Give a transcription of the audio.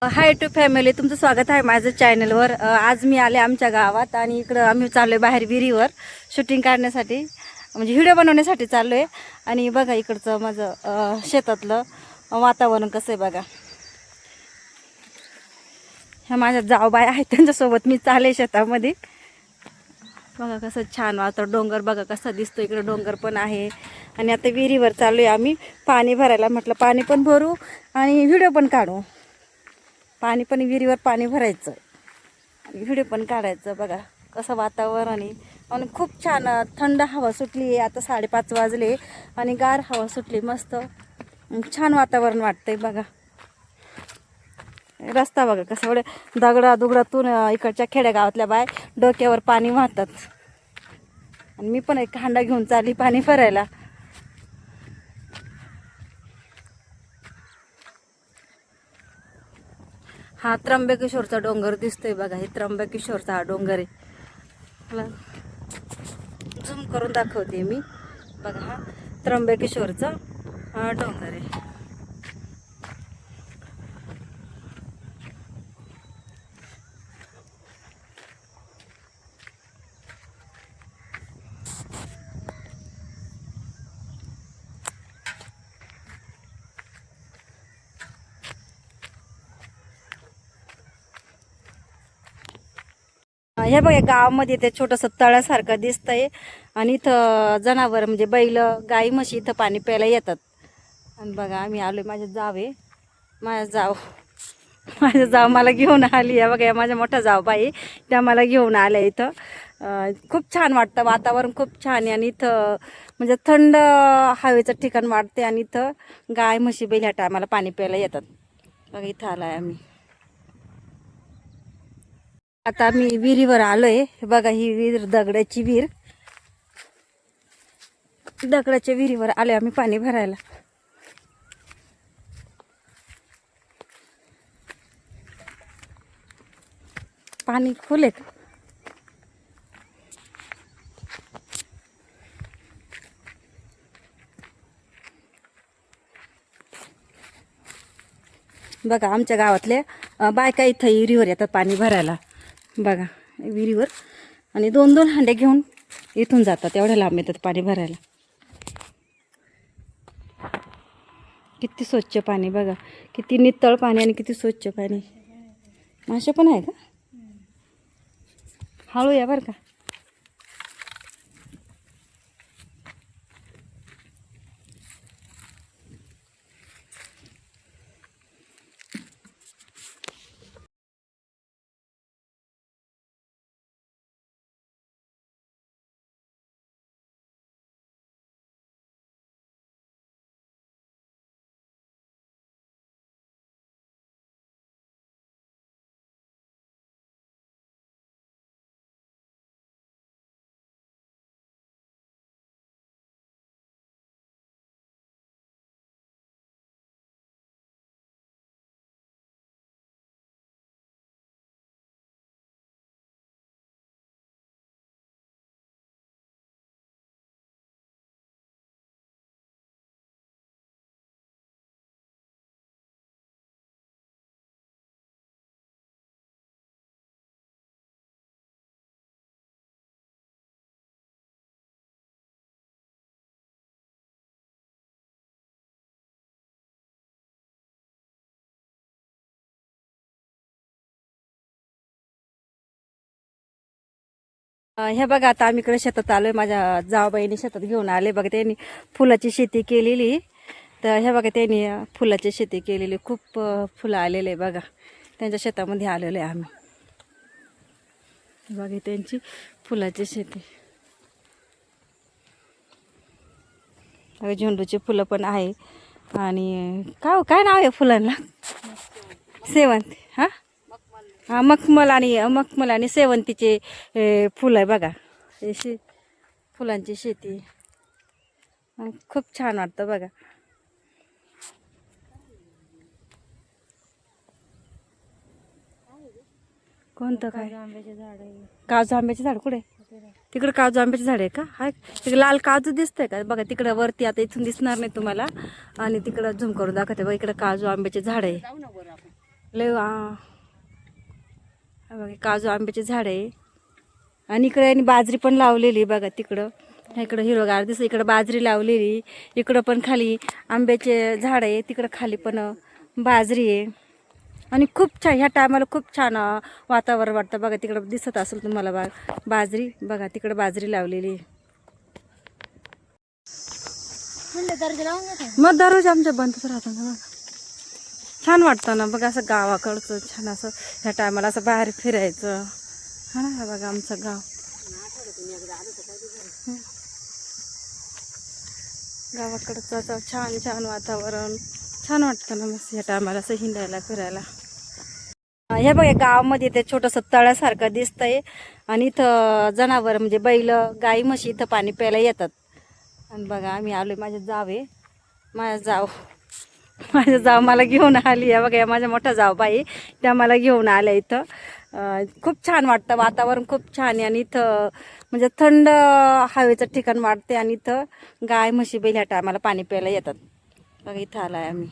High to family, तुमचं स्वागत आहे माझं चॅनलवर. आज मी आले आमच्या गावात आणि इकडं आम्ही चाललो आहे बाहेर विहिरीवर शूटिंग काढण्यासाठी, म्हणजे व्हिडिओ बनवण्यासाठी चाललो आहे. आणि बघा इकडचं माझं शेतातलं वातावरण कसं आहे बघा. ह्या माझ्या जाऊबाई आहेत, त्यांच्यासोबत मी चालले शेतामध्ये. बघा कसं छान वातावरण, डोंगर बघा कसा दिसतो, इकडं डोंगर पण आहे. आणि आता विहिरीवर चाललो आहे आम्ही पाणी भरायला. म्हटलं पाणी पण भरू आणि व्हिडिओ पण काढू. पाणी पण विहिरीवर पाणी भरायचं आणि व्हिडिओ पण काढायचं. बघा कसं वातावरण आहे आणि खूप छान थंड हवा सुटली आहे. आता 5:30 वाजले आणि गार हवा सुटली, मस्त छान वातावरण वाटतंय. बघा रस्ता बघा कसं, एवढे दगडातून इकडच्या खेडेगावातल्या बाय डोक्यावर पाणी वाहतात. आणि मी पण एक हांडा घेऊन चालली पाणी भरायला. हा त्र्यंबकेश्वरचा डोंगर दिसतोय बघा. हे त्र्यंबकेश्वरचा हा डोंगर आहे. मला झूम करून दाखवते मी. बघा हा त्र्यंबकेश्वरचा हा डोंगर आहे. हे बघा गावामध्ये ते छोटंसं तळ्यासारखं दिसतंय आणि इथं जनावर म्हणजे बैल गाई म्हशी इथं पाणी प्यायला येतात. आणि बघा आम्ही आलोय, माझ्या जाव मला घेऊन आली आहे. बघा माझ्या मोठा जावबाई त्या मला घेऊन आल्या इथं. खूप छान वाटतं, वातावरण खूप छान आहे. आणि इथं म्हणजे थंड हवेचं ठिकाण वाटते. आणि इथं गाय म्हशी बैल ह्या टायमाला पाणी प्यायला येतात. बघा इथं आलाय आम्ही. आता मी विहिरीवर आलोय. बघा ही विहीर दगडाची विहीर, दगडाच्या विहिरीवर आलोय आम्ही पाणी भरायला. पाणी खोल आहे का? बघा आमच्या गावातल्या बायका इथं विहिरीवर येतात पाणी भरायला. बघा विहिरीवर आणि 2-2 हांडे घेऊन इथून जातात, एवढ्या लांब येतात पाणी भरायला. किती स्वच्छ पाणी बघा, किती नितळ पाणी आणि किती स्वच्छ पाणी. मासे पण आहे का? हळू या बरं का. हे बघा आता आम्ही इकडे शेतात आलोय. माझ्या जावबाईने शेतात घेऊन आले. बघा त्यांनी फुलाची शेती केलेली. तर हे बघा त्यांनी फुलाची शेती केलेली, खूप फुलं आलेले बघा. त्यांच्या शेतामध्ये आलेले आहे आम्ही. बघा त्यांची फुलाची शेती. बघा झेंडूची फुलं पण आहे. आणि काय नाव आहे फुलांना? सेवंती. हा मखमल आणि सेवंतीचे फुलं आहे बघा. फुलांची शेती खूप छान वाटतं बघा. कोणतं काय? काजू आंब्याचे झाड कुठे? तिकडे काजू आंब्याचे झाड आहे का? हाय तिकडे लाल काजू दिसतंय का? बघा तिकडे वरती, आता इथून दिसणार नाही तुम्हाला. आणि तिकडं झूम करून दाखवते बघा, इकडे काजू आंब्याचे झाड आहे. लय बघा काजू आंब्याचे झाड आहे आणि इकडे आणि बाजरी पण लावलेली बघा तिकडं. इकडं हिरवगार दिसतं, इकडं बाजरी लावलेली, इकडं पण खाली आंब्याचे झाड आहे, तिकडं खाली पण बाजरी आहे. आणि खूप छान ह्या टायमाला खूप छान वातावरण वाटतं बघा. तिकडं दिसत असेल तुम्हाला बाजरी बघा, तिकडं बाजरी लावलेली. मग दररोज आमच्या बंदच राहतं ना बघा. छान वाटतं ना बघा असं गावाकडचं छान असं ह्या टायमाला असं बाहेर फिरायचं. हा ना बघा आमचं गाव. गावाकडचं असं छान छान वातावरण छान वाटतं ना मस्त ह्या टायमाला असं हिंडायला फिरायला. हे बघा गावामध्ये ते छोटंसं तळ्यासारखं दिसतंय आणि इथं जनावर म्हणजे बैल गाई म्हशी इथं पाणी प्यायला येतात. आणि बघा आम्ही आलोय, माझ्या जाव मला घेऊन आली आहे बघा. माझ्या मोठा जावबाई त्या मला घेऊन आल्या इथं. खूप छान वाटतं, वातावरण खूप छान आहे आणि इथं म्हणजे थंड हवेचं ठिकाण वाटते आणि इथं गाय म्हशी बैल ह्या टायमाला पाणी प्यायला येतात बघा. इथं आलाय आम्ही.